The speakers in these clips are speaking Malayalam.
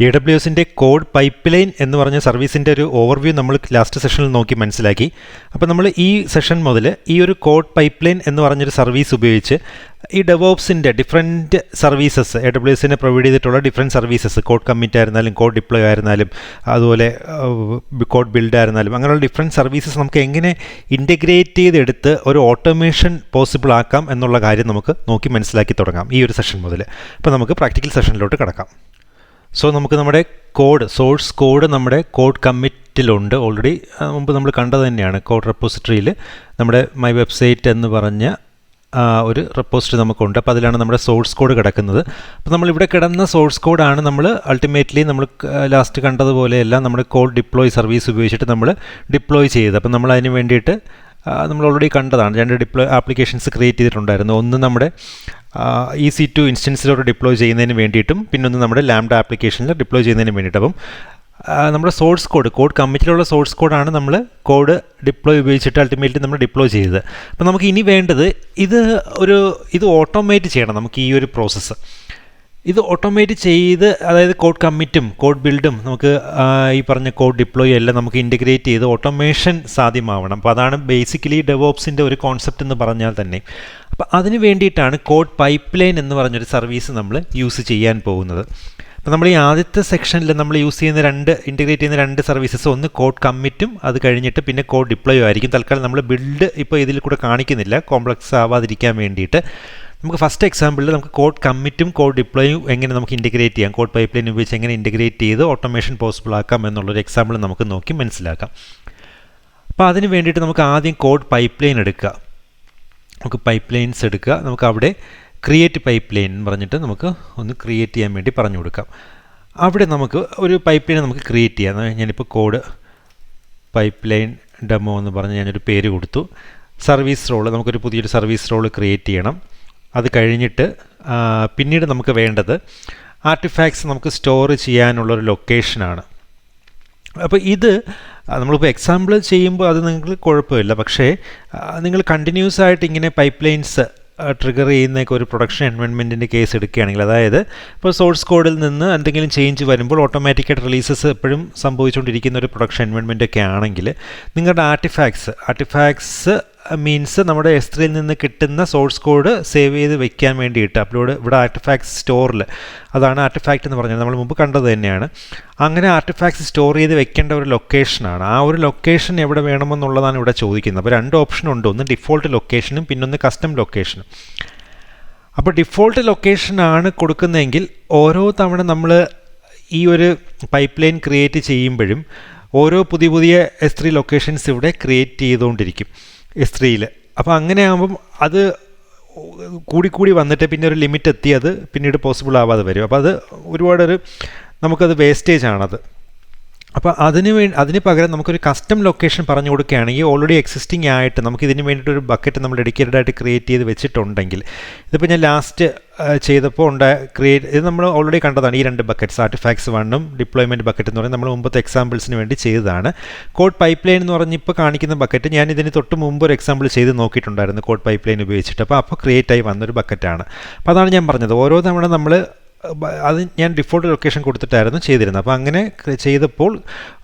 AWSന്റെ കോഡ് പൈപ്പ്ലൈൻ എന്ന് പറഞ്ഞ സർവീസിൻ്റെ ഒരു ഓവർവ്യൂ നമ്മൾ ലാസ്റ്റ് സെഷനിൽ നോക്കി മനസ്സിലാക്കി. അപ്പോൾ നമ്മൾ ഈ സെഷൻ മുതൽ ഈ ഒരു കോഡ് പൈപ്പ്ലൈൻ എന്ന് പറഞ്ഞൊരു സർവീസ് ഉപയോഗിച്ച് ഈ ഡെവോപ്സിൻ്റെ ഡിഫറെൻറ്റ് സർവീസസ് AWSനെ പ്രൊവൈഡ് ചെയ്തിട്ടുള്ള ഡിഫറെൻറ്റ് സർവീസസ്, കോഡ് കമ്മിറ്റ് ആയിരുന്നാലും കോഡ് ഡിപ്ലോയ് ആയിരുന്നാലും അതുപോലെ കോഡ് ബിൽഡ് ആയിരുന്നാലും അങ്ങനെയുള്ള ഡിഫറെൻറ്റ് സർവീസസ് നമുക്ക് എങ്ങനെ ഇൻറ്റഗ്രേറ്റ് ചെയ്തെടുത്ത് ഒരു ഓട്ടോമേഷൻ പോസിബിൾ ആക്കാം എന്നുള്ള കാര്യം നമുക്ക് നോക്കി മനസ്സിലാക്കി തുടങ്ങാം ഈ ഒരു സെഷൻ മുതൽ. അപ്പോൾ നമുക്ക് പ്രാക്ടിക്കൽ സെഷനിലോട്ട് കിടക്കാം. സോ നമുക്ക് നമ്മുടെ സോഴ്സ് കോഡ് നമ്മുടെ കോഡ് കമ്മിറ്റിലുണ്ട് ഓൾറെഡി. മുമ്പ് നമ്മൾ കണ്ടത് തന്നെയാണ്. കോഡ് റെപ്പോസിറ്ററിയിൽ നമ്മുടെ മൈ വെബ്സൈറ്റ് എന്ന് പറഞ്ഞ ഒരു റെപ്പോസിറ്ററി നമുക്കുണ്ട്. അപ്പോൾ അതിലാണ് നമ്മുടെ സോഴ്സ് കോഡ് കിടക്കുന്നത്. അപ്പോൾ നമ്മളിവിടെ കിടന്ന സോഴ്സ് കോഡാണ് നമ്മൾ അൾട്ടിമേറ്റ്ലി നമ്മൾ ലാസ്റ്റ് കണ്ടതുപോലെയെല്ലാം നമ്മുടെ കോഡ് ഡിപ്ലോയ് സർവീസ് ഉപയോഗിച്ചിട്ട് നമ്മൾ ഡിപ്ലോയ് ചെയ്തത്. അപ്പോൾ നമ്മൾ അതിന് വേണ്ടിയിട്ട് നമ്മൾ ഓൾറെഡി കണ്ടതാണ്. 2 ഡിപ്ലോയ് ആപ്ലിക്കേഷൻസ് ക്രിയേറ്റ് ചെയ്തിട്ടുണ്ടായിരുന്നു. ഒന്ന് നമ്മുടെ EC2 ഇൻസ്റ്റൻസിലോട്ട് ഡിപ്ലോയ് ചെയ്യുന്നതിന് വേണ്ടിയിട്ടും പിന്നൊന്ന് നമ്മുടെ ലാംഡ ആപ്ലിക്കേഷനിൽ ഡിപ്ലോയ് ചെയ്യുന്നതിന് വേണ്ടിയിട്ട്. അപ്പം നമ്മുടെ സോഴ്സ് കോഡ് കമ്മിറ്റിലുള്ള സോഴ്സ് കോഡാണ് നമ്മൾ കോഡ് ഡിപ്ലോയ് ഉപയോഗിച്ചിട്ട് അൾട്ടിമേറ്റ്ലി നമ്മൾ ഡിപ്ലോയ് ചെയ്തത്. അപ്പോൾ നമുക്ക് ഇനി വേണ്ടത് ഇത് ഓട്ടോമേറ്റ് ചെയ്യണം. നമുക്ക് ഈ ഒരു പ്രോസസ്സ് ഇത് ഓട്ടോമേറ്റ് ചെയ്ത്, അതായത് കോഡ് കമ്മിറ്റും കോഡ് ബിൽഡും നമുക്ക് ഈ പറഞ്ഞ കോഡ് ഡിപ്ലോയും എല്ലാം നമുക്ക് ഇൻറ്റഗ്രേറ്റ് ചെയ്ത് ഓട്ടോമേഷൻ സാധ്യമാവണം. അപ്പോൾ അതാണ് ബേസിക്കലി ഡെവോപ്സിൻ്റെ ഒരു കോൺസെപ്റ്റ് എന്ന് പറഞ്ഞാൽ തന്നെ. അപ്പോൾ അതിന് വേണ്ടിയിട്ടാണ് കോഡ് പൈപ്പ്ലൈൻ എന്ന് പറഞ്ഞൊരു സർവീസ് നമ്മൾ യൂസ് ചെയ്യാൻ പോകുന്നത്. അപ്പോൾ നമ്മൾ ഈ ആദ്യത്തെ സെക്ഷനിൽ നമ്മൾ യൂസ് ചെയ്യുന്ന ഇൻറ്റഗ്രേറ്റ് ചെയ്യുന്ന 2 സർവീസസ്, ഒന്ന് കോഡ് കമ്മിറ്റും അത് കഴിഞ്ഞിട്ട് പിന്നെ കോഡ് ഡിപ്ലോയും ആയിരിക്കും. തൽക്കാലം നമ്മൾ ബിൽഡ് ഇപ്പോൾ ഇതിൽ കൂടെ കാണിക്കുന്നില്ല, കോംപ്ലക്സ് ആവാതിരിക്കാൻ വേണ്ടിയിട്ട്. നമുക്ക് ഫസ്റ്റ് എക്സാമ്പിളിൽ നമുക്ക് കോഡ് കമ്മിറ്റും കോഡ് ഡിപ്ലോയും എങ്ങനെ നമുക്ക് ഇൻറ്റഗ്രേറ്റ് ചെയ്യാം, കോഡ് പൈപ്പ്ലൈൻ ഉപയോഗിച്ച് എങ്ങനെ ഇൻറ്റഗ്രേറ്റ് ചെയ്ത് ഓട്ടോമേഷൻ പോസിബിൾ ആക്കാം എന്നുള്ളൊരു എക്സാമ്പിൾ നമുക്ക് നോക്കി മനസ്സിലാക്കാം. അപ്പോൾ അതിന് വേണ്ടിയിട്ട് നമുക്ക് ആദ്യം കോഡ് പൈപ്പ്ലൈൻ എടുക്കുക. നമുക്ക് പൈപ്പ്ലൈൻസ് എടുക്കുക. നമുക്ക് അവിടെ ക്രിയേറ്റ് പൈപ്പ്ലൈൻ എന്ന് പറഞ്ഞിട്ട് നമുക്ക് ഒന്ന് ക്രിയേറ്റ് ചെയ്യാൻ വേണ്ടി പറഞ്ഞു കൊടുക്കാം. അവിടെ നമുക്ക് ഒരു പൈപ്പ്ലൈൻ നമുക്ക് ക്രിയേറ്റ് ചെയ്യാം. ഞാനിപ്പോൾ കോഡ് പൈപ്പ്ലൈൻ ഡെമോ എന്ന് പറഞ്ഞ് ഞാനൊരു പേര് കൊടുത്തു. സർവീസ് റോൾ, നമുക്കൊരു പുതിയൊരു സർവീസ് റോൾ ക്രിയേറ്റ് ചെയ്യണം. അത് കഴിഞ്ഞിട്ട് പിന്നീട് നമുക്ക് വേണ്ടത് ആർട്ടിഫാക്ട്സ് നമുക്ക് സ്റ്റോർ ചെയ്യാനുള്ളൊരു ലൊക്കേഷനാണ്. അപ്പോൾ ഇത് നമ്മളിപ്പോൾ എക്സാമ്പിൾ ചെയ്യുമ്പോൾ അത് നിങ്ങൾക്ക് കുഴപ്പമില്ല. പക്ഷേ നിങ്ങൾ കണ്ടിന്യൂസ് ആയിട്ട് ഇങ്ങനെ പൈപ്പ്ലൈൻസ് ട്രിഗർ ചെയ്യുന്നൊക്കെ ഒരു പ്രൊഡക്ഷൻ എൻവയോൺമെൻറ്റിൻ്റെ കേസ് എടുക്കുകയാണെങ്കിൽ, അതായത് ഇപ്പോൾ സോഴ്സ് കോഡിൽ നിന്ന് എന്തെങ്കിലും ചേഞ്ച് വരുമ്പോൾ ഓട്ടോമാറ്റിക്കായിട്ട് റിലീസസ് എപ്പോഴും സംഭവിച്ചുകൊണ്ടിരിക്കുന്ന ഒരു പ്രൊഡക്ഷൻ എൻവയോൺമെൻറ്റൊക്കെ ആണെങ്കിൽ നിങ്ങളുടെ ആർട്ടിഫാക്ട്സ് മീൻസ് നമ്മുടെ S3യിൽ നിന്ന് കിട്ടുന്ന സോഴ്സ് കോഡ് സേവ് ചെയ്ത് വെക്കാൻ വേണ്ടിയിട്ട് ഇവിടെ ആർട്ടിഫാക്ട്സ് സ്റ്റോറിൽ, അതാണ് ആർട്ടിഫാക്റ്റ് എന്ന് പറഞ്ഞത്, നമ്മൾ മുമ്പ് കണ്ടത് തന്നെയാണ്. അങ്ങനെ ആർട്ടിഫാക്ട്സ് സ്റ്റോർ ചെയ്ത് വെക്കേണ്ട ഒരു ലൊക്കേഷനാണ്. ആ ഒരു ലൊക്കേഷൻ എവിടെ വേണമെന്നുള്ളതാണ് ഇവിടെ ചോദിക്കുന്നത്. അപ്പോൾ 2 ഓപ്ഷനുണ്ട്, ഒന്ന് ഡിഫോൾട്ട് ലൊക്കേഷനും പിന്നൊന്ന് കസ്റ്റം ലൊക്കേഷനും. അപ്പോൾ ഡിഫോൾട്ട് ലൊക്കേഷനാണ് കൊടുക്കുന്നതെങ്കിൽ ഓരോ തവണ നമ്മൾ ഈ ഒരു പൈപ്പ്ലൈൻ ക്രിയേറ്റ് ചെയ്യുമ്പോഴും ഓരോ പുതിയ S3 ലൊക്കേഷൻസ് ഇവിടെ ക്രിയേറ്റ് ചെയ്തുകൊണ്ടിരിക്കും S3യിൽ. അപ്പോൾ അങ്ങനെ ആകുമ്പം അത് കൂടി വന്നിട്ട് പിന്നെ ഒരു ലിമിറ്റ് എത്തി അത് പിന്നീട് പോസിബിൾ ആവാതെ വരും. അപ്പോൾ അത് നമുക്കത് വേസ്റ്റേജ് ആണത്. അപ്പോൾ അതിന് പകരം നമുക്കൊരു കസ്റ്റം ലൊക്കേഷൻ പറഞ്ഞു കൊടുക്കുകയാണെങ്കിൽ ഓൾറെഡി എക്സിസ്റ്റിംഗ് ആയിട്ട് നമുക്ക് ഇതിന് വേണ്ടിയിട്ടൊരു ബക്കറ്റ് നമ്മൾ ഡെഡിക്കേറ്റഡ് ആയിട്ട് ക്രിയേറ്റ് ചെയ്ത് വെച്ചിട്ടുണ്ടെങ്കിൽ, ഇതിപ്പോൾ ഞാൻ ലാസ്റ്റ് ചെയ്തപ്പോൾ ഇത് നമ്മൾ ഓൾറെഡി കണ്ടതാണ്. ഈ 2 ബക്കറ്റ്സ്, ആർട്ടിഫാക്ട്സ് 1ഉം ഡിപ്ലോയ്മെൻറ്റ് ബക്കറ്റ് എന്ന് പറയുന്നത് നമ്മൾ മുമ്പത്തെ എക്സാമ്പിൾസിന് വേണ്ടി ചെയ്തതാണ്. കോഡ് പൈപ്പ്ലൈൻ എന്ന് പറഞ്ഞ് ഇപ്പോൾ കാണിക്കുന്ന ബക്കറ്റ് ഞാൻ ഇതിന് തൊട്ട് മുമ്പ് ഒരു എക്സാമ്പിൾ ചെയ്ത് നോക്കിയിട്ടുണ്ടായിരുന്നു കോഡ് പൈപ്പ്ലൈൻ ഉപയോഗിച്ചിട്ട്. അപ്പോൾ ക്രിയേറ്റ് ആയി വന്നൊരു ബക്കറ്റാണ്. അപ്പോൾ അതാണ് ഞാൻ പറഞ്ഞത്, ഓരോ തവണ നമ്മൾ അത് ഞാൻ ഡിഫോൾട്ട് ലൊക്കേഷൻ കൊടുത്തിട്ടായിരുന്നു ചെയ്തിരുന്നത്. അപ്പോൾ അങ്ങനെ ചെയ്തപ്പോൾ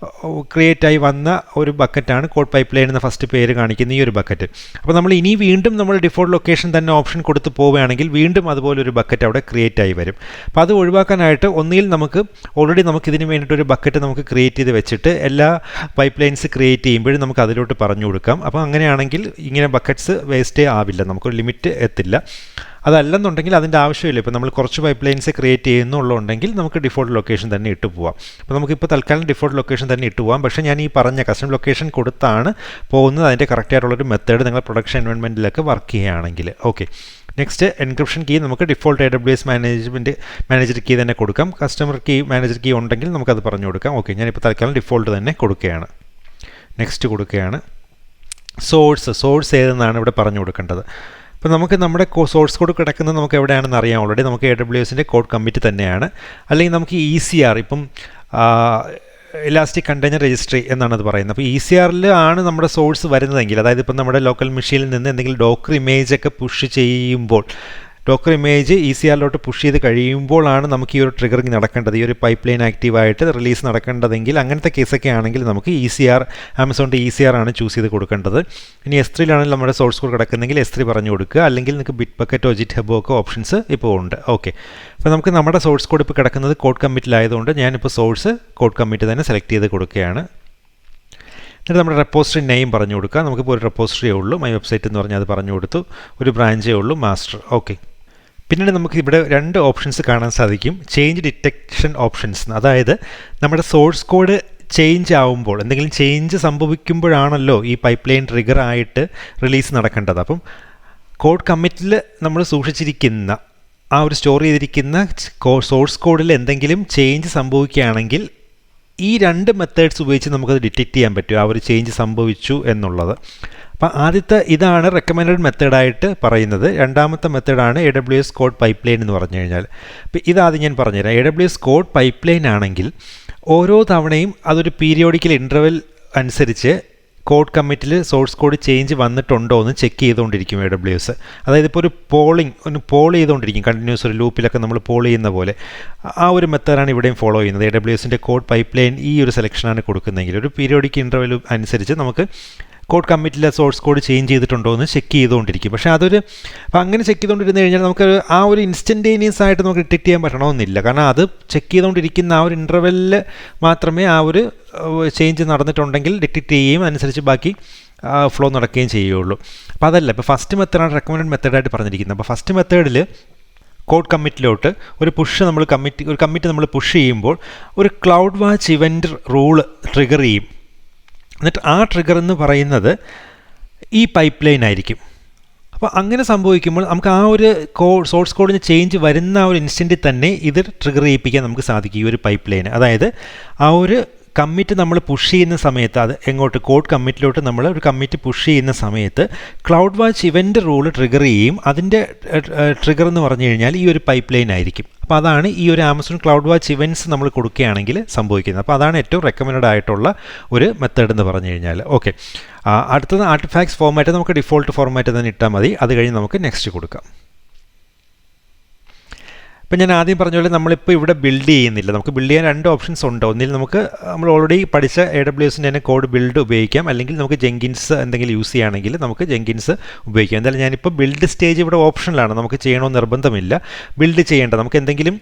ക്രിയേറ്റായി വന്ന ഒരു ബക്കറ്റാണ് കോഡ് പൈപ്പ്ലൈൻ എന്ന ഫസ്റ്റ് പേര് കാണിക്കുന്ന ഈ ഒരു ബക്കറ്റ്. അപ്പോൾ നമ്മൾ വീണ്ടും നമ്മൾ ഡിഫോൾട്ട് ലൊക്കേഷൻ തന്നെ ഓപ്ഷൻ കൊടുത്ത് പോവുകയാണെങ്കിൽ വീണ്ടും അതുപോലൊരു ബക്കറ്റ് അവിടെ ക്രിയേറ്റ് ആയി വരും. അപ്പോൾ അത് ഒഴിവാക്കാനായിട്ട് ഒന്നിൽ നമുക്ക് ഇതിന് വേണ്ടിയിട്ടൊരു ബക്കറ്റ് നമുക്ക് ക്രിയേറ്റ് ചെയ്ത് വെച്ചിട്ട് എല്ലാ പൈപ്പ്ലൈൻസ് ക്രിയേറ്റ് ചെയ്യുമ്പോഴും നമുക്ക് അതിലോട്ട് പറഞ്ഞു കൊടുക്കാം. അപ്പോൾ അങ്ങനെയാണെങ്കിൽ ഇങ്ങനെ ബക്കറ്റ്സ് വേസ്റ്റേ ആവില്ല, നമുക്കൊരു ലിമിറ്റ് എത്തില്ല. അതല്ലെന്നുണ്ടെങ്കിൽ അതിൻ്റെ ആവശ്യമില്ല. ഇപ്പോൾ നമ്മൾ കുറച്ച് പൈപ്പ്ലൈൻസ് ക്രിയേറ്റ് ചെയ്യുന്നുള്ളതുണ്ടെങ്കിൽ നമുക്ക് ഡിഫോൾട്ട് ലൊക്കേഷൻ തന്നെ ഇട്ട് പോവാം. അപ്പോൾ നമുക്കിപ്പോൾ തൽക്കാലം ഡിഫോൾട്ട് ലൊക്കേഷൻ തന്നെ ഇട്ട് പോവാം. പക്ഷേ ഞാൻ ഈ പറഞ്ഞ കസ്റ്റം ലൊക്കേഷൻ കൊടുത്താണ് പോകുന്നത്. അതിൻ്റെ കറക്റ്റായിട്ടുള്ളൊരു മെത്തേഡ് നിങ്ങൾ പ്രൊഡക്ഷൻ എൻവയോൺമെൻറ്റിലൊക്കെ വർക്ക് ചെയ്യുകയാണെങ്കിൽ. ഓക്കെ, നെക്സ്റ്റ് എൻക്രിപ്ഷൻ കീ നമുക്ക് ഡിഫോൾട്ട് AWS മാനേജർ കീ തന്നെ കൊടുക്കാം. കസ്റ്റമർ കീ മാനേജർ കീ ഉണ്ടെങ്കിൽ നമുക്കത് പറഞ്ഞു കൊടുക്കാം. ഓക്കെ, ഞാനിപ്പോൾ തൽക്കാലം ഡിഫോൾട്ട് തന്നെ കൊടുക്കുകയാണ്. നെക്സ്റ്റ് കൊടുക്കുകയാണ്. സോഴ്സ് ഏതെന്നാണ് ഇവിടെ പറഞ്ഞു കൊടുക്കേണ്ടത്. അപ്പോൾ നമുക്ക് നമ്മുടെ സോഴ്സ് കോഡ് കിടക്കുന്നത് നമുക്ക് എവിടെയാണെന്ന് അറിയാം ഓൾറെഡി. നമുക്ക് AWSൻ്റെ കോഡ് കമ്മിറ്റ് തന്നെയാണ്. അല്ലെങ്കിൽ നമുക്ക് ECR, ഇപ്പം ഇലാസ്റ്റിക് കണ്ടെയ്നർ രജിസ്ട്രി എന്നാണ് അത് പറയുന്നത്. അപ്പോൾ ECRൽ ആണ് നമ്മുടെ സോഴ്സ് വരുന്നതെങ്കിൽ, അതായത് ഇപ്പം നമ്മുടെ ലോക്കൽ മെഷീനിൽ നിന്ന് എന്തെങ്കിലും ഡോക്കർ ഇമേജൊക്കെ പുഷ് ചെയ്യുമ്പോൾ ഡോക്കർ ഇമേജ് ECRലോട്ട് പുഷ് ചെയ്ത് കഴിയുമ്പോഴാണ് നമുക്ക് ഈ ഒരു ട്രിഗറിങ് നടക്കേണ്ടത്, ഈ ഒരു പൈപ്പ് ലൈൻ ആക്റ്റീവായിട്ട് റിലീസ് നടക്കേണ്ടതെങ്കിൽ അങ്ങനത്തെ കേസൊക്കെ ആണെങ്കിൽ നമുക്ക് ആമസോണിൻ്റെ ECR ആണ് ചൂസ് ചെയ്ത് കൊടുക്കേണ്ടത്. ഇനി S3ലാണെങ്കിൽ നമ്മുടെ സോഴ്സ് കോഡ് കിടക്കുന്നെങ്കിൽ S3 പറഞ്ഞു കൊടുക്കുക, അല്ലെങ്കിൽ നിങ്ങൾക്ക് ബിറ്റ് ബക്കറ്റോ ജിറ്റ്ഹബോ ഒക്കെ ഓപ്ഷൻസ് ഇപ്പോൾ ഉണ്ട്. ഓക്കെ, അപ്പോൾ നമുക്ക് നമ്മുടെ സോഴ്സ് കോഡ് ഇപ്പോൾ കിടക്കുന്നത് കോഡ് കമ്മിറ്റിലായതുകൊണ്ട് ഞാനിപ്പോൾ സോഴ്സ് കോഡ് കമ്മിറ്റ് തന്നെ സെലക്ട് ചെയ്ത് കൊടുക്കുകയാണ്. എന്നിട്ട് നമ്മുടെ റെപ്പോസിറ്ററി നെയിം പറഞ്ഞു കൊടുക്കുക. നമുക്കിപ്പോൾ ഒരു റെപ്പോസിറ്ററിയേ ഉള്ളൂ, മൈ വെബ്സൈറ്റ് എന്ന് പറഞ്ഞാൽ അത് പറഞ്ഞു കൊടുത്തു. ഒരു ബ്രാഞ്ചേ ഉള്ളൂ, മാസ്റ്റർ. ഓക്കെ, പിന്നീട് നമുക്ക് ഇവിടെ 2 ഓപ്ഷൻസ് കാണാൻ സാധിക്കും, ചേഞ്ച് ഡിറ്റക്ഷൻ ഓപ്ഷൻസ്. അതായത് നമ്മുടെ സോഴ്സ് കോഡ് ചേഞ്ച് ആവുമ്പോൾ, എന്തെങ്കിലും ചേഞ്ച് സംഭവിക്കുമ്പോഴാണല്ലോ ഈ പൈപ്പ് ലൈൻ ട്രിഗർ ആയിട്ട് റിലീസ് നടക്കേണ്ടത്. അപ്പം കോഡ് കമ്മിറ്റിൽ നമ്മൾ സൂക്ഷിച്ചിരിക്കുന്ന ആ ഒരു സ്റ്റോർ ചെയ്തിരിക്കുന്ന സോഴ്സ് കോഡിൽ എന്തെങ്കിലും ചേഞ്ച് സംഭവിക്കുകയാണെങ്കിൽ ഈ 2 മെത്തേഡ്സ് ഉപയോഗിച്ച് നമുക്കത് ഡിറ്റക്റ്റ് ചെയ്യാൻ പറ്റും, ആ ഒരു ചേഞ്ച് സംഭവിച്ചു എന്നുള്ളത്. അപ്പോൾ ആദ്യത്തെ ഇതാണ് റെക്കമെൻഡഡ് മെത്തേഡായിട്ട് പറയുന്നത്. രണ്ടാമത്തെ മെത്തേഡാണ് AWS കോഡ് പൈപ്പ് ലൈൻ എന്ന് പറഞ്ഞു കഴിഞ്ഞാൽ. അപ്പോൾ ഇതാദ്യം ഞാൻ പറഞ്ഞുതരാം. AWS കോഡ് പൈപ്പ് ലൈൻ ആണെങ്കിൽ ഓരോ തവണയും അതൊരു പീരിയോഡിക്കൽ ഇൻ്റർവെൽ അനുസരിച്ച് കോഡ് കമ്മിറ്റിൽ സോഴ്സ് കോഡ് ചേഞ്ച് വന്നിട്ടുണ്ടോ എന്ന് ചെക്ക് ചെയ്തുകൊണ്ടിരിക്കും AWS. അതായത് ഇപ്പോൾ ഒരു പോൾ ചെയ്തുകൊണ്ടിരിക്കും, കണ്ടിന്യൂസ് ഒരു ലൂപ്പിലൊക്കെ നമ്മൾ പോൾ ചെയ്യുന്ന പോലെ. ആ ഒരു മെത്തേഡാണ് ഇവിടെയും ഫോളോ ചെയ്യുന്നത്. AWSൻ്റെ കോഡ് പൈപ്പ് ലൈൻ ഈ ഒരു സെലക്ഷനാണ് കൊടുക്കുന്നതെങ്കിൽ ഒരു പീരിയോഡിക് ഇൻ്റർവെൽ അനുസരിച്ച് നമുക്ക് കോഡ് കമ്മിറ്റിലെ സോഴ്സ് കോഡ് ചേഞ്ച് ചെയ്തിട്ടുണ്ടോ എന്ന് ചെക്ക് ചെയ്തുകൊണ്ടിരിക്കും. പക്ഷേ അപ്പോൾ അങ്ങനെ ചെക്ക് ചെയ്തുകൊണ്ടിരുന്ന് കഴിഞ്ഞാൽ നമുക്ക് ആ ഒരു ഇൻസ്റ്റൻറ്റേനിയസ് ആയിട്ട് നമുക്ക് ഡിറ്റക്റ്റ് ചെയ്യാൻ പറ്റണമെന്നില്ല. കാരണം അത് ചെക്ക് ചെയ്തുകൊണ്ടിരിക്കുന്ന ആ ഒരു ഇൻ്റർവെല്ലിൽ മാത്രമേ ആ ഒരു ചേഞ്ച് നടന്നിട്ടുണ്ടെങ്കിൽ ഡിറ്റക്റ്റ് ചെയ്യുകയും അനുസരിച്ച് ബാക്കി ഫ്ലോ നടക്കുകയും ചെയ്യുകയുള്ളൂ. അപ്പോൾ അതല്ല, ഇപ്പോൾ ഫസ്റ്റ് മെത്തേഡാണ് റെക്കമെൻഡഡ് മെത്തേഡായിട്ട് പറഞ്ഞിരിക്കുന്നത്. അപ്പോൾ ഫസ്റ്റ് മെത്തേഡിൽ കോഡ് കമ്മിറ്റിലോട്ട് ഒരു കമ്മിറ്റ് നമ്മൾ പുഷ് ചെയ്യുമ്പോൾ ഒരു cloud watch event rule trigger ചെയ്യും. എന്നിട്ട് ആ ട്രിഗർ എന്ന് പറയുന്നത് ഈ പൈപ്പ് ലൈൻ ആയിരിക്കും. അപ്പോൾ അങ്ങനെ സംഭവിക്കുമ്പോൾ നമുക്ക് ആ ഒരു സോഴ്സ് കോഡിന് ചേഞ്ച് വരുന്ന ആ ഒരു ഇൻസ്റ്റൻറ്റിൽ തന്നെ ഇത് ട്രിഗർ ചെയ്യിപ്പിക്കാൻ നമുക്ക് സാധിക്കും, ഈ ഒരു പൈപ്പ് ലൈൻ. അതായത് ആ ഒരു കമ്മിറ്റ് നമ്മൾ പുഷ് ചെയ്യുന്ന സമയത്ത്, അത് എങ്ങോട്ട് കോഡ് കമ്മിറ്റിലോട്ട് നമ്മൾ ഒരു കമ്മിറ്റ് പുഷ് ചെയ്യുന്ന സമയത്ത് cloud watch event rule trigger ചെയ്യും. അതിൻ്റെ ട്രിഗർ എന്ന് പറഞ്ഞു കഴിഞ്ഞാൽ ഈ ഒരു പൈപ്പ് ലൈൻ ആയിരിക്കും. അപ്പോൾ അതാണ് ഈ ഒരു ആമസോൺ ക്ലൗഡ് വാച്ച് ഇവൻറ്റ്സ് നമ്മൾ കൊടുക്കുകയാണെങ്കിൽ സംഭവിക്കുന്നത്. അപ്പോൾ അതാണ് ഏറ്റവും റെക്കമെൻഡഡ് ആയിട്ടുള്ള ഒരു മെത്തേഡ് എന്ന് പറഞ്ഞു കഴിഞ്ഞാൽ. ഓക്കെ, അടുത്തത് ആർട്ടിഫാക്ട്സ് ഫോർമാറ്റ്. നമുക്ക് ഡിഫോൾട്ട് ഫോർമാറ്റ് തന്നെ ഇട്ടാൽ മതി. അത് കഴിഞ്ഞ് നമുക്ക് നെക്സ്റ്റ് കൊടുക്കാം. ഇപ്പം ഞാൻ ആദ്യം പറഞ്ഞ പോലെ നമ്മളിപ്പോൾ ഇവിടെ ബിൽഡ് ചെയ്യുന്നില്ല. നമുക്ക് ബിൽഡ് ചെയ്യാൻ 2 ഓപ്ഷൻസ് ഉണ്ട്. ഒന്നിൽ നമ്മൾ ഓൾറെഡി പഠിച്ച AWSൻ്റെ തന്നെ കോഡ് ബിൽഡ് ഉപയോഗിക്കാം, അല്ലെങ്കിൽ നമുക്ക് ജെങ്കിൻസ് എന്തെങ്കിലും യൂസ് ചെയ്യുകയാണെങ്കിൽ നമുക്ക് ജെങ്കിൻസ് ഉപയോഗിക്കാം. എന്തായാലും ഞാനിപ്പോൾ ബിൽഡ് സ്റ്റേജ് ഇവിടെ ഓപ്ഷനിലാണ്, നമുക്ക് ചെയ്യണമെന്ന് നിർബന്ധമില്ല. ബിൽഡ് ചെയ്യേണ്ട നമുക്ക് എന്തെങ്കിലും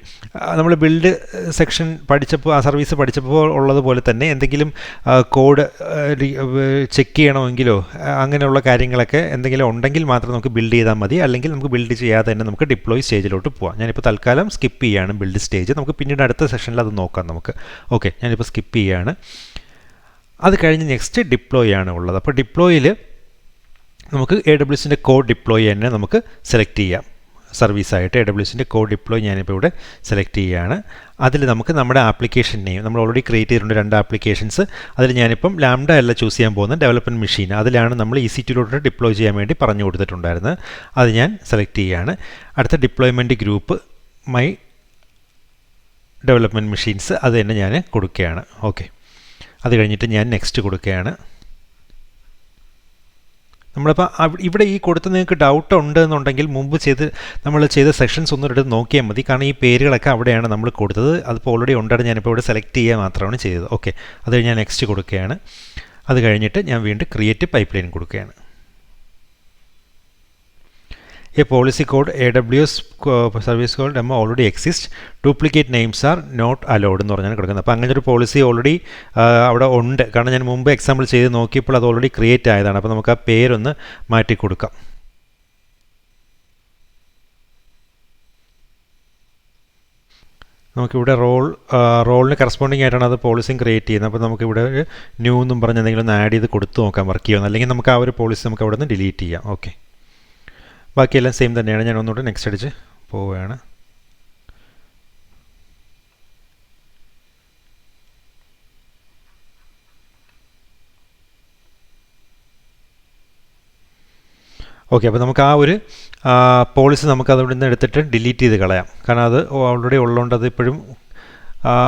നമ്മൾ ബിൽഡ് സെക്ഷൻ പഠിച്ചപ്പോൾ, ആ സർവീസ് പഠിച്ചപ്പോൾ ഉള്ളതുപോലെ തന്നെ എന്തെങ്കിലും കോഡ് ചെക്ക് ചെയ്യണമെങ്കിലോ അങ്ങനെയുള്ള കാര്യങ്ങളൊക്കെ എന്തെങ്കിലും ഉണ്ടെങ്കിൽ മാത്രം നമുക്ക് ബിൽഡ് ചെയ്താൽ മതി. അല്ലെങ്കിൽ നമുക്ക് ബിൽഡ് ചെയ്യാതെ തന്നെ നമുക്ക് ഡിപ്ലോയ് സ്റ്റേജിലോട്ട് പോകാം. ഞാനിപ്പോൾ തൽക്കാലം സ്കിപ്പ് ചെയ്യാണ് ബിൽഡ് സ്റ്റേജ്. നമുക്ക് പിന്നീട് അടുത്ത സെഷനിൽ അത് നോക്കാം നമുക്ക്. ഓക്കെ, ഞാനിപ്പോൾ സ്കിപ്പ് ചെയ്യാണ്. അത് കഴിഞ്ഞ് നെക്സ്റ്റ് ഡിപ്ലോയ് ആണ് ഉള്ളത്. അപ്പോൾ ഡിപ്ലോയിൽ നമുക്ക് AWSൻ്റെ കോഡ് ഡിപ്ലോയ് തന്നെ നമുക്ക് സെലക്ട് ചെയ്യാം. സർവീസായിട്ട് AWSൻ്റെ കോഡ് ഡിപ്ലോയ് ഞാനിപ്പോൾ ഇവിടെ സെലക്ട് ചെയ്യുകയാണ്. അതിൽ നമുക്ക് നമ്മുടെ ആപ്ലിക്കേഷൻ നെയിം നമ്മൾ ഓൾറെഡി ക്രിയേറ്റ് ചെയ്തിട്ടുണ്ട് 2 ആപ്ലിക്കേഷൻസ്. അതിൽ ഞാനിപ്പം ലാംഡ അല്ല ചൂസ് ചെയ്യാൻ പോകുന്നത്, ഡെവലപ്മെൻറ്റ് മെഷീൻ. അതിലാണ് നമ്മൾ EC2ലോട്ട് ഡിപ്ലോയ് ചെയ്യാൻ വേണ്ടി പറഞ്ഞു കൊടുത്തിട്ടുണ്ടായിരുന്നത്. അത് ഞാൻ സെലക്ട് ചെയ്യുകയാണ്. അടുത്ത deployment group my development machines, അത് തന്നെ ഞാൻ കൊടുക്കുകയാണ്. ഓക്കെ, അത് കഴിഞ്ഞിട്ട് ഞാൻ നെക്സ്റ്റ് കൊടുക്കുകയാണ്. നമ്മളിപ്പോൾ ഇവിടെ ഈ കൊടുത്ത് നിങ്ങൾക്ക് ഡൗട്ട് ഉണ്ട് എന്നുണ്ടെങ്കിൽ മുമ്പ് നമ്മൾ ചെയ്ത സെക്ഷൻസ് ഒന്നും എടുത്ത് നോക്കിയാൽ മതി. കാരണം ഈ പേരുകളൊക്കെ അവിടെയാണ് നമ്മൾ കൊടുത്തത്. അതിപ്പോൾ ഓൾറെഡി ഉണ്ടായിട്ട് ഞാനിപ്പോൾ ഇവിടെ സെലക്ട് ചെയ്യുക മാത്രമാണ് ചെയ്തത്. ഓക്കെ, അത് കഴിഞ്ഞ് ഞാൻ നെക്സ്റ്റ് കൊടുക്കുകയാണ്. അത് കഴിഞ്ഞിട്ട് ഞാൻ വീണ്ടും ക്രിയേറ്റ് പൈപ്പ് ലൈൻ കൊടുക്കുകയാണ്. A policy code AWS service code demo already exists. Duplicate names are not allowed എന്ന് പറഞ്ഞാണ് കിടക്കുന്നത്. അപ്പോൾ അങ്ങനെ ഒരു പോളിസി ഓൾറെഡി അവിടെ ഉണ്ട്. കാരണം ഞാൻ മുമ്പ് എക്സാമ്പിൾ ചെയ്ത് നോക്കിയപ്പോൾ അത് ഓൾറെഡി ക്രിയേറ്റ് ആയതാണ്. അപ്പോൾ നമുക്ക് ആ പേരൊന്ന് മാറ്റി കൊടുക്കാം. നമുക്കിവിടെ റോളിന് കറസ്പോണ്ടിങ് ആയിട്ടാണ് അത് പോളിസിയും ക്രിയേറ്റ് ചെയ്യുന്നത്. അപ്പോൾ നമുക്കിവിടെ ഒരു ന്യൂ എന്നും പറഞ്ഞ് എന്തെങ്കിലും ഒന്ന് ആഡ് ചെയ്ത് കൊടുത്ത് നോക്കാം വർക്ക് ചെയ്യുമെന്ന്. അല്ലെങ്കിൽ നമുക്ക് ആ ഒരു പോളിസി നമുക്ക് അവിടെ നിന്ന് ഡിലീറ്റ് ചെയ്യാം. ഓക്കെ, ബാക്കിയെല്ലാം സെയിം തന്നെയാണ്. ഞാൻ ഒന്നുകൂടെ നെക്സ്റ്റ് അടിച്ച് പോവുകയാണ്. ഓക്കെ, അപ്പോൾ നമുക്ക് ആ ഒരു പോളിസി നമുക്ക് അവിടെ നിന്ന് എടുത്തിട്ട് ഡിലീറ്റ് ചെയ്ത് കളയാം. കാരണം അത് ഓൾറെഡി ഉള്ളതുകൊണ്ട് അത് ഇപ്പോഴും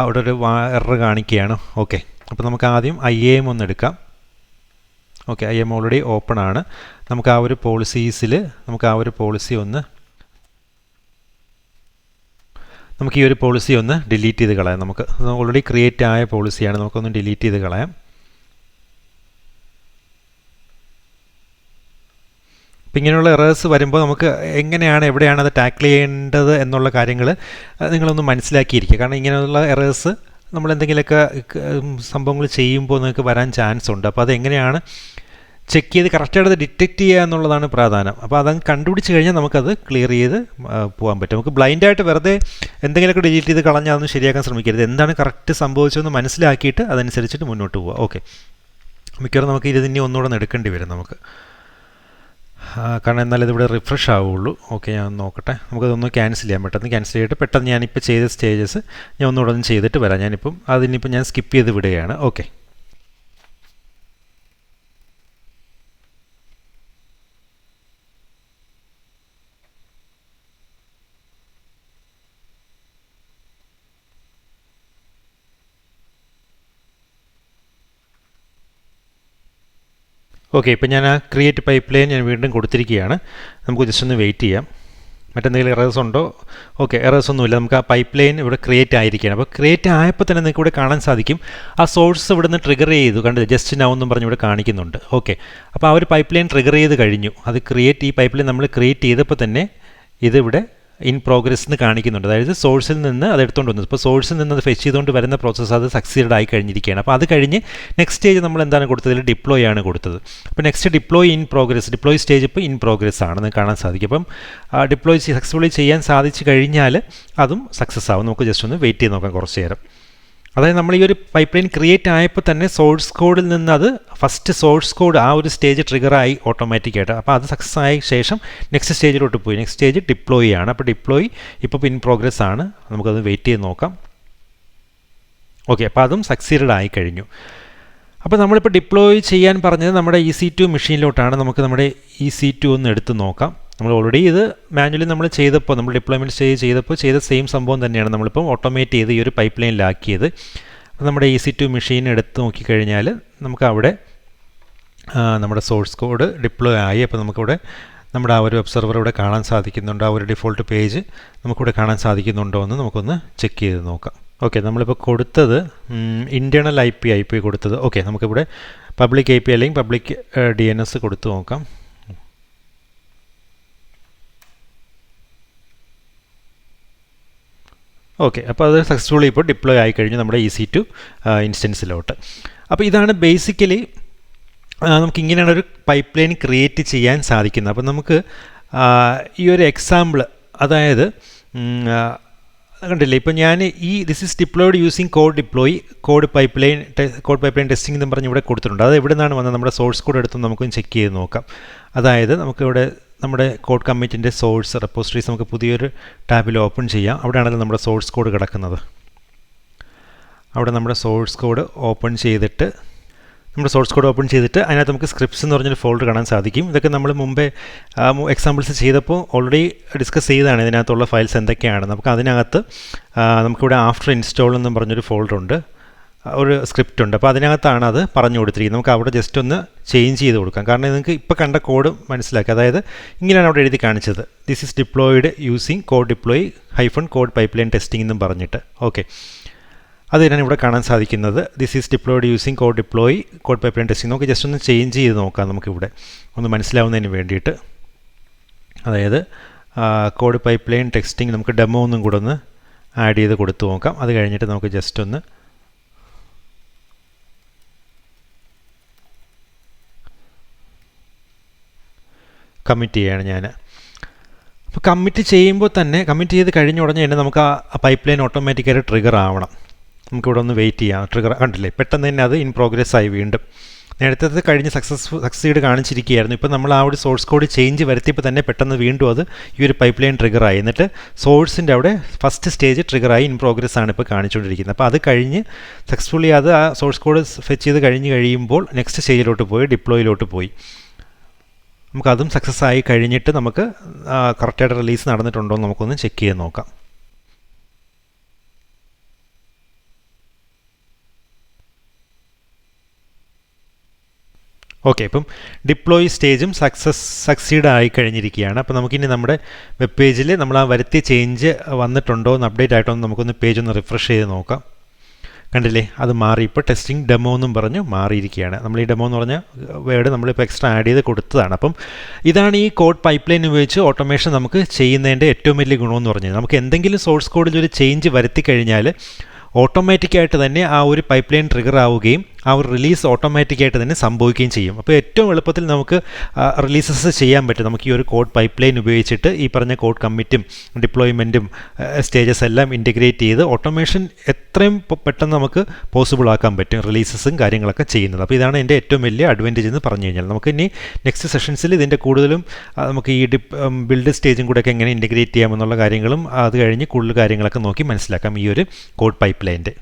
അവിടെ ഒരു എറർ കാണിക്കുകയാണ്. ഓക്കെ, അപ്പോൾ നമുക്ക് ആദ്യം IAM ഒന്ന് എടുക്കാം. ഓക്കെ, IAM ഓൾറെഡി ഓപ്പൺ ആണ്. നമുക്ക് ആ ഒരു പോളിസീസിൽ നമുക്ക് ആ ഒരു പോളിസി ഒന്ന് നമുക്ക് ഈ ഒരു പോളിസി ഒന്ന് ഡിലീറ്റ് ചെയ്ത് കളയാം. നമുക്ക് ഓൾറെഡി ക്രിയേറ്റ് ആയ പോളിസിയാണ്, നമുക്കൊന്ന് ഡിലീറ്റ് ചെയ്ത് കളയാം. അപ്പം ഇങ്ങനെയുള്ള എറേഴ്സ് വരുമ്പോൾ നമുക്ക് എങ്ങനെയാണ് എവിടെയാണ് അത് ടാക്കിൾ ചെയ്യേണ്ടത് എന്നുള്ള കാര്യങ്ങൾ നിങ്ങളൊന്ന് മനസ്സിലാക്കിയിരിക്കുക. കാരണം ഇങ്ങനെയുള്ള എറേഴ്സ് നമ്മൾ എന്തെങ്കിലുമൊക്കെ സംഭവങ്ങൾ ചെയ്യുമ്പോൾ നിങ്ങൾക്ക് വരാൻ ചാൻസ് ഉണ്ട്. അപ്പോൾ അതെങ്ങനെയാണ് ചെക്ക് ചെയ്ത് കറക്റ്റായിട്ട് അത് ഡിറ്റക്റ്റ് ചെയ്യുക എന്നുള്ളതാണ് പ്രാധാന്യം. അപ്പോൾ അതങ്ങ് കണ്ടുപിടിച്ച് കഴിഞ്ഞാൽ നമുക്കത് ക്ലിയർ ചെയ്ത് പോകാൻ പറ്റും. നമുക്ക് ബ്ലൈൻഡായിട്ട് വെറുതെ എന്തെങ്കിലുമൊക്കെ ഡിലീറ്റ് ചെയ്ത് കളഞ്ഞാൽ അതൊന്നും ശരിയാക്കാൻ ശ്രമിക്കരുത്. എന്താണ് കറക്റ്റ് സംഭവിച്ചതെന്ന് മനസ്സിലാക്കിയിട്ട് അതനുസരിച്ചിട്ട് മുന്നോട്ട് പോവുക. ഓക്കെ, മിക്കവാറും നമുക്ക് ഇതിനി ഒന്നുകൂടെ എടുക്കേണ്ടി വരും നമുക്ക്, കാരണം എന്നാലും ഇതിവിടെ റിഫ്രഷ് ആവുള്ളൂ. ഓക്കെ, ഞാൻ നോക്കട്ടെ. നമുക്കതൊന്ന് ക്യാൻസൽ ചെയ്യാം. പെട്ടെന്ന് ക്യാൻസൽ ചെയ്തിട്ട് പെട്ടെന്ന് ഞാനിപ്പോൾ ചെയ്ത സ്റ്റേജസ് ഞാൻ ഒന്നുകൂടെ ഒന്ന് ചെയ്തിട്ട് വരാം. അതിനിപ്പം ഞാൻ സ്കിപ്പ് ചെയ്ത് വിടുകയാണ്. ഓക്കെ, ഇപ്പം ഞാൻ ആ ക്രിയേറ്റ് പൈപ്പ് ലൈൻ ഞാൻ വീണ്ടും കൊടുത്തിരിക്കുകയാണ്. നമുക്ക് ജസ്റ്റ് ഒന്ന് വെയിറ്റ് ചെയ്യാം. മറ്റെന്തെങ്കിലും എറേഴ്സ് ഉണ്ടോ? ഓക്കെ, എറേഴ്സ് ഒന്നുമില്ല. നമുക്ക് ആ പൈപ്പ് ലൈൻ ഇവിടെ ക്രിയേറ്റ് ആയിരിക്കുകയാണ്. അപ്പോൾ ക്രിയേറ്റ് ആയപ്പോൾ തന്നെ നിങ്ങൾക്ക് ഇവിടെ കാണാൻ സാധിക്കും ആ സോഴ്സ് ഇവിടെ നിന്ന് ട്രിഗർ ചെയ്തു. കണ്ടില്ല, ജസ്റ്റ് നൗ എന്നും പറഞ്ഞ് ഇവിടെ കാണിക്കുന്നുണ്ട്. ഓക്കെ, അപ്പോൾ ആ ഒരു പൈപ്പ് ലൈൻ ട്രിഗർ ചെയ്ത് കഴിഞ്ഞു. അത് ഈ പൈപ്പ് ലൈൻ നമ്മൾ ക്രിയേറ്റ് ചെയ്തപ്പോൾ തന്നെ ഇതിവിടെ ഇൻ പ്രോഗ്രസ് എന്ന് കാണിക്കുന്നുണ്ട്. അതായത് സോഴ്സിൽ നിന്ന് അത് എടുത്തുകൊണ്ട് വന്നത്. ഇപ്പോൾ സോഴ്സിൽ നിന്ന് അത് ഫെച്ച് ചെയ്തുകൊണ്ട് വരുന്ന പ്രോസസ്സ് അത് സക്സീഡ് ആയി കഴിഞ്ഞിരിക്കുകയാണ്. അപ്പോൾ അത് കഴിഞ്ഞ് നെക്സ്റ്റ് സ്റ്റേജ് നമ്മൾ എന്താണ് കൊടുത്തത്? ഡിപ്ലോയ് ആണ് കൊടുത്തത്. അപ്പോൾ നെക്സ്റ്റ് ഡിപ്ലോയ് സ്റ്റേജ് ഇപ്പോൾ ഇൻ പ്രോഗ്രസ് ആണെന്ന് കാണാൻ സാധിക്കും. അപ്പം ഡിപ്ലോയ് സക്സസ്ഫുള്ളി ചെയ്യാൻ സാധിച്ചു കഴിഞ്ഞാൽ അതും സക്സസ് ആവും. നമുക്ക് ജസ്റ്റ് ഒന്ന് വെയിറ്റ് ചെയ്ത് നോക്കാം കുറച്ച് നേരം. അതായത് നമ്മൾ ഈ ഒരു പൈപ്പ് ലൈൻ ക്രിയേറ്റ് ആയപ്പോൾ തന്നെ സോഴ്സ് കോഡിൽ നിന്ന് അത് ഫസ്റ്റ് സോഴ്സ് കോഡ് ആ ഒരു സ്റ്റേജ് ട്രിഗറായി ഓട്ടോമാറ്റിക്കായിട്ട്. അപ്പോൾ അത് സക്സസ് ആയ ശേഷം നെക്സ്റ്റ് സ്റ്റേജിലോട്ട് പോയി. നെക്സ്റ്റ് സ്റ്റേജ് ഡിപ്ലോയ് ആണ്. അപ്പോൾ ഡിപ്ലോയ് ഇപ്പോൾ ഇൻ പ്രോഗ്രസ് ആണ്. നമുക്കത് വെയിറ്റ് ചെയ്ത് നോക്കാം. ഓക്കെ, അപ്പോൾ അതും സക്സീഡ് ആയി കഴിഞ്ഞു. അപ്പോൾ നമ്മളിപ്പോൾ ഡിപ്ലോയ് ചെയ്യാൻ പറഞ്ഞത് നമ്മുടെ EC2 മെഷീനിലോട്ടാണ്. നമുക്ക് നമ്മുടെ EC2 ഒന്ന് എടുത്ത് നോക്കാം. നമ്മൾ ഓൾറെഡി ഇത് മാനുവലി നമ്മൾ ചെയ്തപ്പോൾ, നമ്മൾ ഡിപ്ലോയ്മെൻറ്റ് സ്റ്റേജ് ചെയ്ത സെയിം സംഭവം തന്നെയാണ് നമ്മളിപ്പം ഓട്ടോമേറ്റ് ചെയ്ത് ഈ ഒരു പൈപ്പ് ലൈനിലാക്കിയത്. അപ്പോൾ നമ്മുടെ EC2 മെഷീൻ എടുത്ത് നോക്കിക്കഴിഞ്ഞാൽ നമുക്ക് അവിടെ നമ്മുടെ സോഴ്സ് കോഡ് ഡിപ്ലോയ് ആയി. അപ്പോൾ നമുക്കിവിടെ നമ്മുടെ ആ ഒരു വെബ് സെർവർ ഇവിടെ കാണാൻ സാധിക്കുന്നുണ്ട്. ആ ഒരു ഡിഫോൾട്ട് പേജ് നമുക്കിവിടെ കാണാൻ സാധിക്കുന്നുണ്ടോ എന്ന് നമുക്കൊന്ന് ചെക്ക് ചെയ്ത് നോക്കാം. ഓക്കെ, നമ്മളിപ്പോൾ കൊടുത്തത് ഇൻറ്റേർണൽ IP കൊടുത്തത്. ഓക്കെ, നമുക്കിവിടെ പബ്ലിക് IP അല്ലെങ്കിൽ പബ്ലിക് DNS കൊടുത്ത് നോക്കാം. ഓക്കെ, അപ്പോൾ അത് സക്സസ്ഫുള്ളി ഇപ്പോൾ ഡിപ്ലോയ് ആയി കഴിഞ്ഞു നമ്മുടെ EC2 ഇൻസ്റ്റൻസിലോട്ട്. അപ്പോൾ ഇതാണ് ബേസിക്കലി നമുക്ക് ഇങ്ങനെയാണ് ഒരു പൈപ്പ് ലൈൻ ക്രിയേറ്റ് ചെയ്യാൻ സാധിക്കുന്നത്. അപ്പോൾ നമുക്ക് ഈ ഒരു എക്സാമ്പിൾ, അതായത് കണ്ടില്ലേ, ഇപ്പോൾ ഞാൻ this is deployed using code pipe line testing എന്ന് പറഞ്ഞ് ഇവിടെ കൊടുത്തിട്ടുണ്ട്. അത് എവിടെ നിന്നാണ് വന്നത്? നമ്മുടെ സോഴ്സ് കോഡ് എടുത്ത് നമുക്കൊന്ന് ചെക്ക് ചെയ്ത് നോക്കാം. അതായത് നമുക്കിവിടെ നമ്മുടെ കോഡ് കമ്മിറ്റിൻ്റെ സോഴ്സ് റെപ്പോസിറ്ററീസ് നമുക്ക് പുതിയൊരു ടാബിൽ ഓപ്പൺ ചെയ്യാം. അവിടെയാണല്ലോ നമ്മുടെ സോഴ്സ് കോഡ് കിടക്കുന്നത്. അവിടെ നമ്മുടെ സോഴ്സ് കോഡ് ഓപ്പൺ ചെയ്തിട്ട് അതിനകത്ത് നമുക്ക് സ്ക്രിപ്റ്റ്സ് എന്ന് പറഞ്ഞൊരു ഫോൾഡർ കാണാൻ സാധിക്കും. ഇതൊക്കെ നമ്മൾ മുമ്പേ എക്സാമ്പിൾസ് ചെയ്തപ്പോൾ ഓൾറെഡി ഡിസ്കസ് ചെയ്തതാണ് ഇതിനകത്തുള്ള ഫയൽസ് എന്തൊക്കെയാണ്. നമുക്ക് അതിനകത്ത് നമുക്കിവിടെ ആഫ്റ്റർ ഇൻസ്റ്റാൾ എന്നും പറഞ്ഞൊരു ഫോൾഡർ ഉണ്ട്, ഒരു സ്ക്രിപ്റ്റ് ഉണ്ട്. അപ്പോൾ അതിനകത്താണ് അത് പറഞ്ഞു കൊടുത്തിരിക്കുന്നത്. നമുക്ക് അവിടെ ജസ്റ്റ് ഒന്ന് ചേഞ്ച് ചെയ്ത് കൊടുക്കാം. കാരണം നിങ്ങൾക്ക് ഇപ്പോൾ കണ്ട കോഡ് മനസ്സിലാക്കി. അതായത് ഇങ്ങനെയാണ് അവിടെ എഴുതി കാണിച്ചത്, this is diploid using code pipe line testing എന്നും പറഞ്ഞിട്ട്. ഓക്കെ, അത് തന്നെയാണ് ഇവിടെ കാണാൻ സാധിക്കുന്നത്. This is diploid using code pipe line testing. നമുക്ക് ജസ്റ്റ് ഒന്ന് ചേഞ്ച് ചെയ്ത് നോക്കാം നമുക്കിവിടെ ഒന്ന് മനസ്സിലാവുന്നതിന് വേണ്ടിയിട്ട്. അതായത് കോഡ് പൈപ്പ് ലൈൻ ടെസ്റ്റിംഗ് നമുക്ക് ഡെമോ ഒന്നും കൂടെ ഒന്ന് ആഡ് ചെയ്ത് കൊടുത്തു നോക്കാം. അത് കഴിഞ്ഞിട്ട് നമുക്ക് ജസ്റ്റ് ഒന്ന് കമ്മിറ്റ് ചെയ്യുകയാണ് ഞാൻ. അപ്പോൾ കമ്മിറ്റ് ചെയ്ത് കഴിഞ്ഞ ഉടനെ തന്നെ നമുക്ക് ആ പൈപ്പ് ലൈൻ ഓട്ടോമാറ്റിക്കായിട്ട് ട്രിഗർ ആവണം. നമുക്കിവിടെ ഒന്ന് വെയിറ്റ് ചെയ്യാം. ട്രിഗർ കണ്ടില്ലേ, പെട്ടെന്ന് തന്നെ അത് ഇൻ പ്രോഗ്രസ് ആയി. വീണ്ടും നേരത്തെ കഴിഞ്ഞ് സക്സീഡ് കാണിച്ചിരിക്കുകയായിരുന്നു. ഇപ്പോൾ നമ്മൾ ആ ഒരു സോഴ്സ് കോഡ് ചേഞ്ച് വരുത്തിയപ്പോൾ തന്നെ പെട്ടെന്ന് വീണ്ടും അത് ഈ ഒരു പൈപ്പ് ലൈൻ ട്രിഗറായി. എന്നിട്ട് സോഴ്സിൻ്റെ അവിടെ ഫസ്റ്റ് സ്റ്റേജ് ട്രിഗറായി ഇൻ പ്രോഗ്രസ് ആണ് ഇപ്പോൾ കാണിച്ചുകൊണ്ടിരിക്കുന്നത്. അപ്പോൾ അത് കഴിഞ്ഞ് സക്സസ്ഫുള്ളി അത് ആ സോഴ്സ് കോഡ് ഫെച്ച് ചെയ്ത് കഴിയുമ്പോൾ നെക്സ്റ്റ് സ്റ്റേജിലോട്ട് പോയി, ഡിപ്ലോയിലോട്ട് പോയി. നമുക്കതും സക്സസ് ആയി കഴിഞ്ഞിട്ട് നമുക്ക് കറക്റ്റായിട്ട് റിലീസ് നടന്നിട്ടുണ്ടോ എന്ന് നമുക്കൊന്ന് ചെക്ക് ചെയ്ത് നോക്കാം. ഓക്കെ, ഇപ്പം ഡിപ്ലോയ് സ്റ്റേജും സക്സീഡ് ആയി കഴിഞ്ഞിരിക്കുകയാണ്. അപ്പോൾ നമുക്കിനി നമ്മുടെ വെബ് പേജിൽ നമ്മൾ ആ വരുത്തിയ ചേഞ്ച് വന്നിട്ടുണ്ടോ എന്ന് അപ്ഡേറ്റ് ആയിട്ടോ എന്ന് നമുക്കൊന്ന് പേജ് ഒന്ന് റിഫ്രഷ് ചെയ്ത് നോക്കാം. കണ്ടില്ലേ, അത് മാറി. ഇപ്പോൾ ടെസ്റ്റിംഗ് ഡെമോ എന്നും പറഞ്ഞ് മാറിയിരിക്കുകയാണ്. നമ്മൾ ഈ ഡെമോ എന്ന് പറഞ്ഞാൽ വേർഡ് നമ്മളിപ്പോൾ എക്സ്ട്രാ ആഡ് ചെയ്ത് കൊടുത്തതാണ്. അപ്പം ഇതാണ് ഈ കോഡ് പൈപ്പ് ലൈൻ ഉപയോഗിച്ച് ഓട്ടോമേഷൻ നമുക്ക് ചെയ്യുന്നതിൻ്റെ ഏറ്റവും വലിയ ഗുണമെന്ന് പറഞ്ഞാൽ, നമുക്ക് എന്തെങ്കിലും സോഴ്സ് കോഡിൽ ഒരു ചേഞ്ച് വരുത്തി കഴിഞ്ഞാൽ ഓട്ടോമാറ്റിക്കായിട്ട് തന്നെ ആ ഒരു പൈപ്പ് ലൈൻ ട്രിഗർ ആവുകയും ആ ഒരു റിലീസ് ഓട്ടോമാറ്റിക്കായിട്ട് തന്നെ സംഭവിക്കുകയും ചെയ്യും. അപ്പോൾ ഏറ്റവും എളുപ്പത്തിൽ നമുക്ക് റിലീസസ് ചെയ്യാൻ പറ്റും. നമുക്ക് ഈ ഒരു കോഡ് പൈപ്പ് ലൈൻ ഉപയോഗിച്ചിട്ട് ഈ പറഞ്ഞ കോഡ് കമ്മിറ്റും ഡിപ്ലോയ്മെൻറ്റും സ്റ്റേജസ് എല്ലാം ഇൻറ്റഗ്രേറ്റ് ചെയ്ത് ഓട്ടോമേഷൻ എത്രയും പെട്ടെന്ന് നമുക്ക് പോസിബിൾ ആക്കാൻ പറ്റും റിലീസസും കാര്യങ്ങളൊക്കെ ചെയ്യുന്നത്. അപ്പോൾ ഇതാണ് എൻ്റെ ഏറ്റവും വലിയ അഡ്വാൻറ്റേജ് എന്ന് പറഞ്ഞു കഴിഞ്ഞാൽ. നമുക്ക് ഇനി നെക്സ്റ്റ് സെഷൻസിൽ ഇതിൻ്റെ കൂടുതലും നമുക്ക് ഈ ബിൽഡ് സ്റ്റേജും കൂടെയൊക്കെ എങ്ങനെ ഇൻറ്റഗ്രേറ്റ് ചെയ്യാമെന്നുള്ള കാര്യങ്ങളും അത് കഴിഞ്ഞ് കൂടുതൽ കാര്യങ്ങളൊക്കെ നോക്കി മനസ്സിലാക്കാം ഈ ഒരു കോഡ് പൈപ്പ് ലൈൻ്റെ.